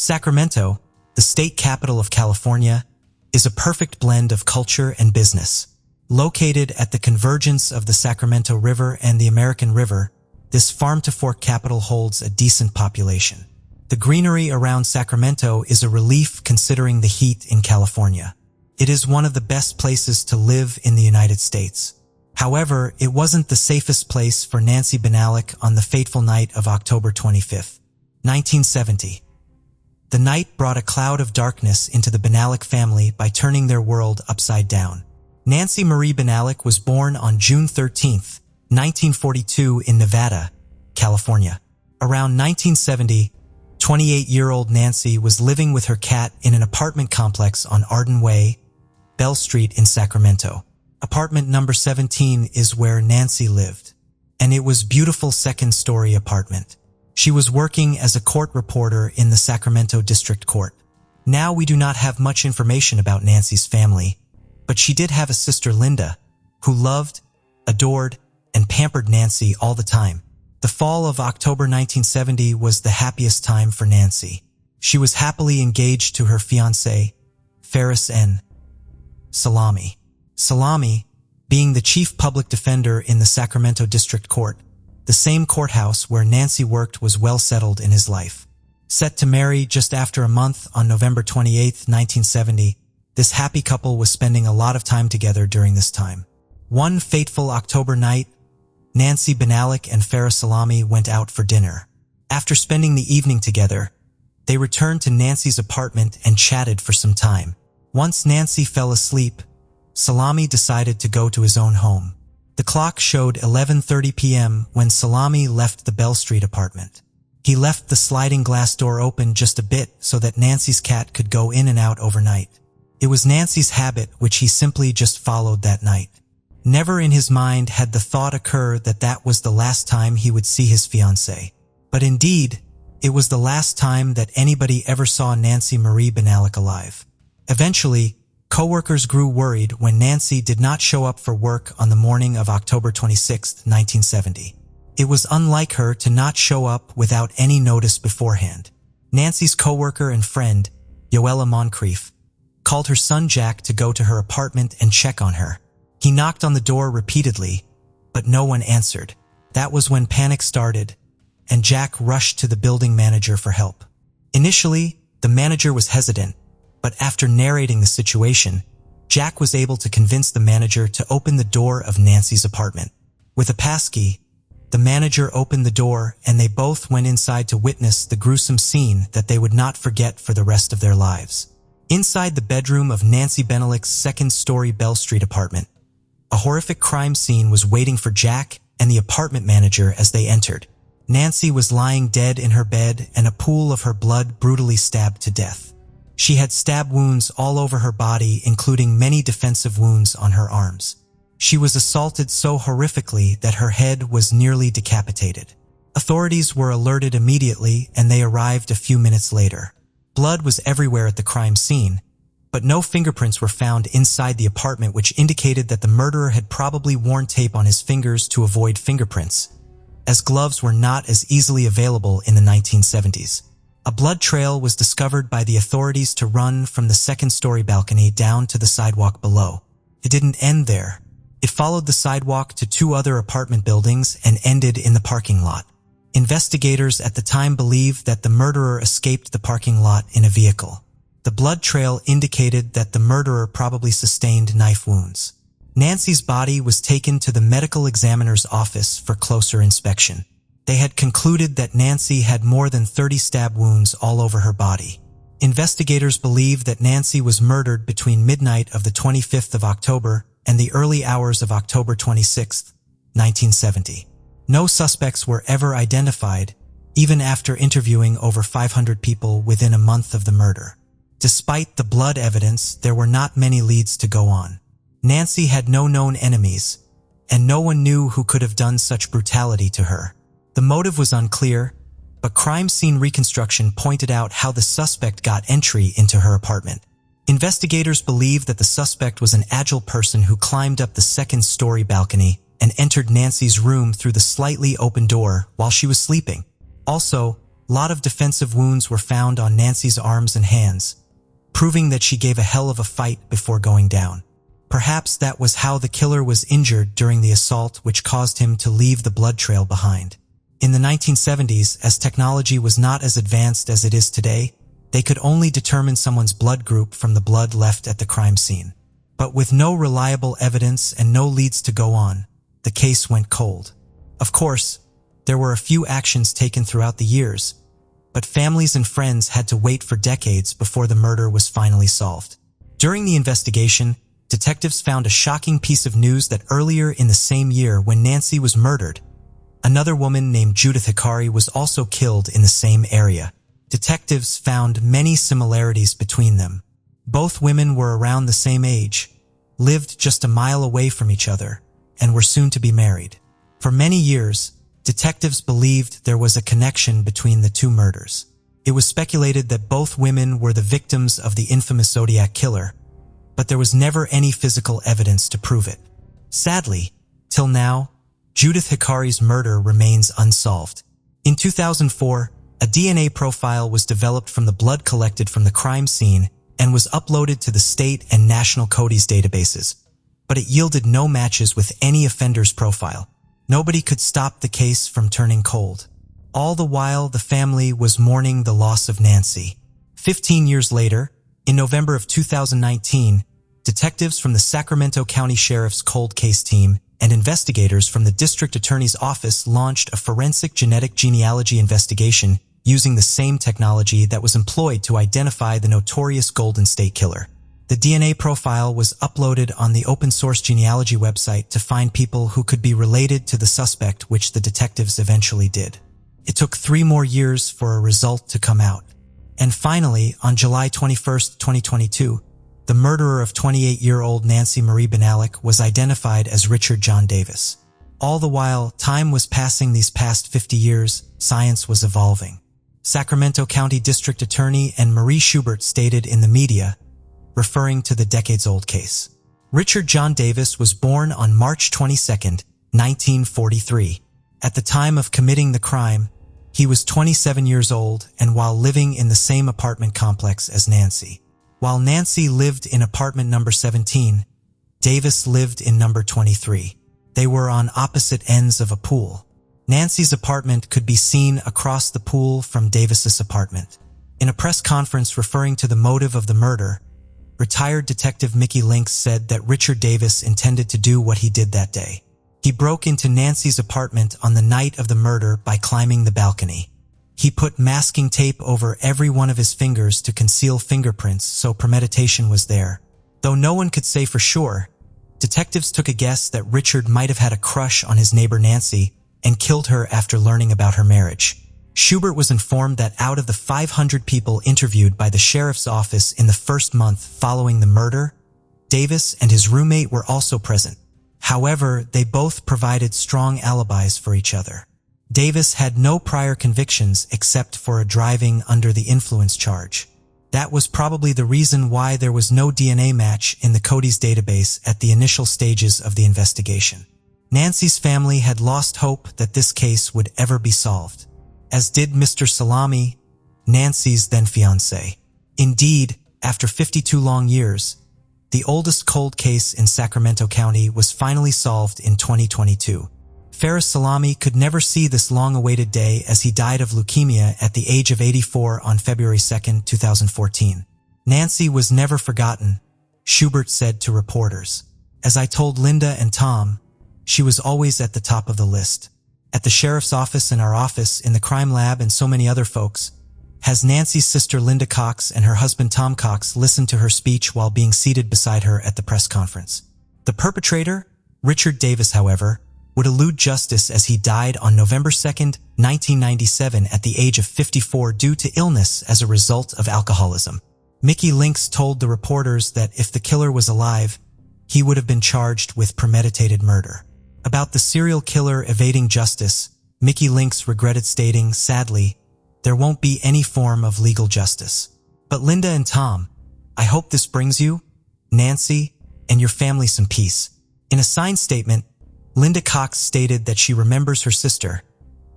Sacramento, the state capital of California, is a perfect blend of culture and business. Located at the convergence of the Sacramento River and the American River, this farm-to-fork capital holds a decent population. The greenery around Sacramento is a relief considering the heat in California. It is one of the best places to live in the United States. However, it wasn't the safest place for Nancy Benalik on the fateful night of October 25, 1970. The night brought a cloud of darkness into the Benalik family by turning their world upside down. Nancy Marie Benalik was born on June 13, 1942 in Nevada, California. Around 1970, 28-year-old Nancy was living with her cat in an apartment complex on Arden Way, Bell Street in Sacramento. Apartment number 17 is where Nancy lived, and it was a beautiful second-story apartment. She was working as a court reporter in the Sacramento District Court. Now we do not have much information about Nancy's family, but she did have a sister, Linda, who loved, adored, and pampered Nancy all the time. The fall of October 1970 was the happiest time for Nancy. She was happily engaged to her fiancé, Ferris N. Salami. Salami, being the chief public defender in the Sacramento District Court, the same courthouse where Nancy worked, was well settled in his life. Set to marry just after a month on November 28, 1970, this happy couple was spending a lot of time together during this time. One fateful October night, Nancy Benalik and Ferris Salami went out for dinner. After spending the evening together, they returned to Nancy's apartment and chatted for some time. Once Nancy fell asleep, Salami decided to go to his own home. The clock showed 11:30 p.m. when Salami left the Bell Street apartment. He left the sliding glass door open just a bit so that Nancy's cat could go in and out overnight. It was Nancy's habit, which he simply just followed that night. Never in his mind had the thought occur that that was the last time he would see his fiancée. But indeed, it was the last time that anybody ever saw Nancy Marie Benalik alive. Eventually, coworkers grew worried when Nancy did not show up for work on the morning of October 26, 1970. It was unlike her to not show up without any notice beforehand. Nancy's coworker and friend, Yoella Moncrief, called her son Jack to go to her apartment and check on her. He knocked on the door repeatedly, but no one answered. That was when panic started, and Jack rushed to the building manager for help. Initially, the manager was hesitant, but after narrating the situation, Jack was able to convince the manager to open the door of Nancy's apartment. With a passkey, the manager opened the door and they both went inside to witness the gruesome scene that they would not forget for the rest of their lives. Inside the bedroom of Nancy Benalik's second-story Bell Street apartment, a horrific crime scene was waiting for Jack and the apartment manager as they entered. Nancy was lying dead in her bed and a pool of her blood brutally stabbed to death. She had stab wounds all over her body, including many defensive wounds on her arms. She was assaulted so horrifically that her head was nearly decapitated. Authorities were alerted immediately and they arrived a few minutes later. Blood was everywhere at the crime scene, but no fingerprints were found inside the apartment, which indicated that the murderer had probably worn tape on his fingers to avoid fingerprints, as gloves were not as easily available in the 1970s. A blood trail was discovered by the authorities to run from the second-story balcony down to the sidewalk below. It didn't end there. It followed the sidewalk to two other apartment buildings and ended in the parking lot. Investigators at the time believed that the murderer escaped the parking lot in a vehicle. The blood trail indicated that the murderer probably sustained knife wounds. Nancy's body was taken to the medical examiner's office for closer inspection. They had concluded that Nancy had more than 30 stab wounds all over her body. Investigators believe that Nancy was murdered between midnight of the 25th of October and the early hours of October 26, 1970. No suspects were ever identified, even after interviewing over 500 people within a month of the murder. Despite the blood evidence, there were not many leads to go on. Nancy had no known enemies, and no one knew who could have done such brutality to her. The motive was unclear, but crime scene reconstruction pointed out how the suspect got entry into her apartment. Investigators believe that the suspect was an agile person who climbed up the second-story balcony and entered Nancy's room through the slightly open door while she was sleeping. Also, Lot of defensive wounds were found on Nancy's arms and hands, proving that she gave a hell of a fight before going down. Perhaps that was how the killer was injured during the assault, which caused him to leave the blood trail behind. In the 1970s, as technology was not as advanced as it is today, they could only determine someone's blood group from the blood left at the crime scene. But with no reliable evidence and no leads to go on, the case went cold. Of course, there were a few actions taken throughout the years, but families and friends had to wait for decades before the murder was finally solved. During the investigation, detectives found a shocking piece of news that earlier in the same year when Nancy was murdered, another woman named Judith Hikari was also killed in the same area. Detectives found many similarities between them. Both women were around the same age, lived just a mile away from each other, and were soon to be married. For many years, detectives believed there was a connection between the two murders. It was speculated that both women were the victims of the infamous Zodiac killer, but there was never any physical evidence to prove it. Sadly, till now, Judith Hikari's murder remains unsolved. In 2004, a DNA profile was developed from the blood collected from the crime scene and was uploaded to the state and national CODIS databases, but it yielded no matches with any offender's profile. Nobody could stop the case from turning cold. All the while, the family was mourning the loss of Nancy. 15 years later, in November of 2019, detectives from the Sacramento County Sheriff's Cold Case Team and investigators from the District Attorney's Office launched a forensic genetic genealogy investigation using the same technology that was employed to identify the notorious Golden State Killer. The DNA profile was uploaded on the open-source genealogy website to find people who could be related to the suspect, which the detectives eventually did. It took 3 more years for a result to come out. And finally, on July 21, 2022, the murderer of 28-year-old Nancy Marie Benalik was identified as Richard John Davis. All the while, time was passing. These past 50 years, science was evolving. Sacramento County District Attorney and Marie Schubert stated in the media, referring to the decades-old case. Richard John Davis was born on March 22, 1943. At the time of committing the crime, he was 27 years old and while living in the same apartment complex as Nancy. While Nancy lived in apartment number 17, Davis lived in number 23. They were on opposite ends of a pool. Nancy's apartment could be seen across the pool from Davis's apartment. In a press conference referring to the motive of the murder, retired detective Mickey Lynx said that Richard Davis intended to do what he did that day. He broke into Nancy's apartment on the night of the murder by climbing the balcony. He put masking tape over every one of his fingers to conceal fingerprints, so premeditation was there. Though no one could say for sure, detectives took a guess that Richard might have had a crush on his neighbor Nancy and killed her after learning about her marriage. Schubert was informed that out of the 500 people interviewed by the sheriff's office in the first month following the murder, Davis and his roommate were also present. However, they both provided strong alibis for each other. Davis had no prior convictions except for a driving under the influence charge. That was probably the reason why there was no DNA match in the CODIS database at the initial stages of the investigation. Nancy's family had lost hope that this case would ever be solved, as did Mr. Salami, Nancy's then-fiancé. Indeed, after 52 long years, the oldest cold case in Sacramento County was finally solved in 2022. Ferris Salami could never see this long-awaited day as he died of leukemia at the age of 84 on February 2, 2014. Nancy was never forgotten, Schubert said to reporters. As I told Linda and Tom, she was always at the top of the list. At the sheriff's office and our office, in the crime lab and so many other folks, has Nancy's sister Linda Cox and her husband Tom Cox listened to her speech while being seated beside her at the press conference. The perpetrator, Richard Davis, however, would elude justice as he died on November 2, 1997 at the age of 54 due to illness as a result of alcoholism. Mickey Lynx told the reporters that if the killer was alive, he would have been charged with premeditated murder. About the serial killer evading justice, Mickey Lynx regretted stating, "Sadly, there won't be any form of legal justice. But Linda and Tom, I hope this brings you, Nancy, and your family some peace." In a signed statement, Linda Cox stated that she remembers her sister,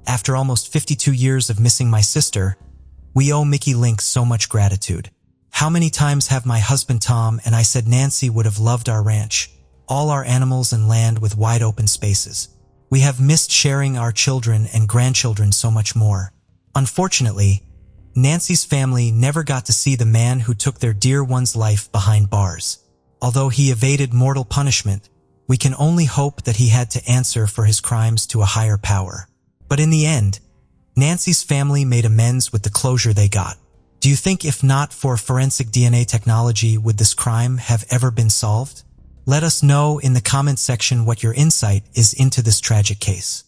After almost 52 years of missing my sister, we owe Mickey Link so much gratitude. How many times have my husband Tom and I said Nancy would have loved our ranch, all our animals and land with wide open spaces. We have missed sharing our children and grandchildren so much more. Unfortunately, Nancy's family never got to see the man who took their dear one's life behind bars. Although he evaded mortal punishment, we can only hope that he had to answer for his crimes to a higher power. But in the end, Nancy's family made amends with the closure they got. Do you think if not for forensic DNA technology would this crime have ever been solved? Let us know in the comments section what your insight is into this tragic case.